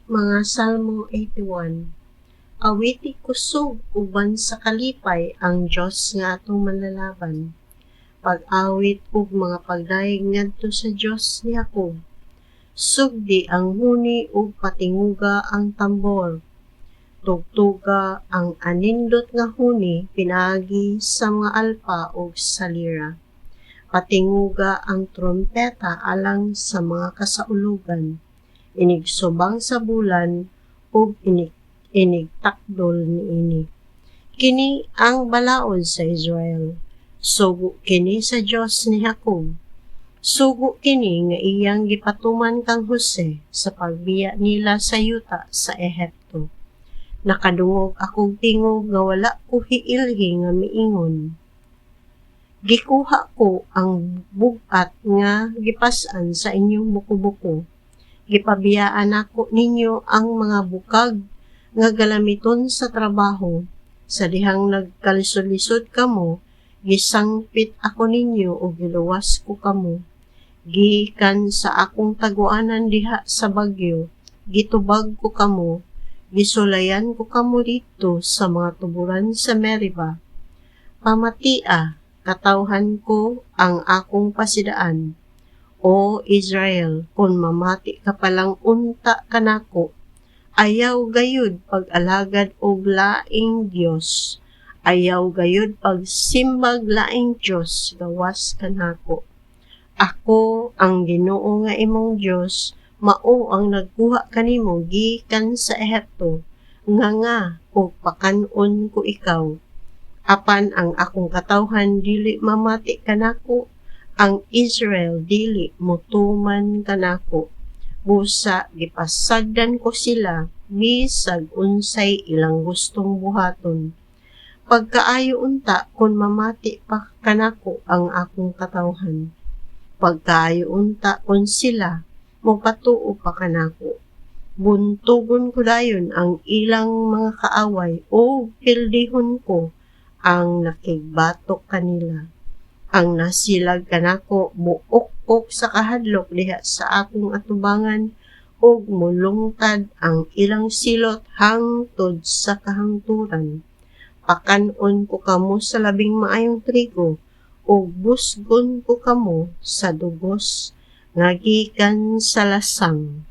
Mga Salmo 81. Awiti kusog uban sa kalipay ang Dios nga atong manlalaban. Pag-awit ug mga pagdayeg ngadto sa Dios ni Jacob. Sugdi ang huni ug patinguga ang tambor. Tugtuga ang anindot nga huni pinaagi sa mga alpa ug sa lira. Patinguga ang trompeta alang sa mga kasaulugan. Inigsubang sa bulan ug inigtakdol niini. Kini ang balaod sa Israel. Sugo kini sa Dios ni Jacob. Sugo kini nga iyang gipatuman kang Jose sa pagbiya nila sa yuta sa Ehipto. Nakadungog akong tingog nga wala ko hiilhi nga miingon. Gikuha ko ang bugat nga gipas-an sa inyong buko-buko. Gipabiyaan ako ninyo ang mga bukag nga galamiton sa trabaho. Sa dihang nagkalisod-lisod kamo, gisangpit ako ninyo o giluwas ko kamo. Gikan sa akong taguanan diha sa bagyo, gitubag ko kamo, gisulayan ko kamo dito sa mga tuburan sa Meriba. Pamatia, katawhan ko ang akong pasidaan. O Israel, kung mamati ka palang unta kanako, ayaw gayud pag-alagad og laing Dios, ayaw gayud pagsimbag laing Dios gawas kanako. Ako ang Ginoo nga imong Dios, mao ang nagkuha kanimo gikan sa Ehipto, nga og pakan-on ko ikaw. Apan ang akong katawhan dili mamati kanako, ang Israel dili motuman kanako. Busa gipasagdan ko sila bisag unsay ilang gustong buhaton. Pagkaayo unta kun mamati pa kanako ang akong katawhan. Pagkaayo unta kun sila mopatuo pa kanako. Buntugon ko dayon ang ilang mga kaaway o pildihon ko ang nakigbatok kanila. Ang nasilag kanako muok-ok sa kahadlok diha sa akong atubangan ug mulungtad ang ilang silot hangtod sa kahangturan. Pakan-on ko kamo sa labing maayong trigo ug busgon ko kamo sa dugos nga gikan sa lasang.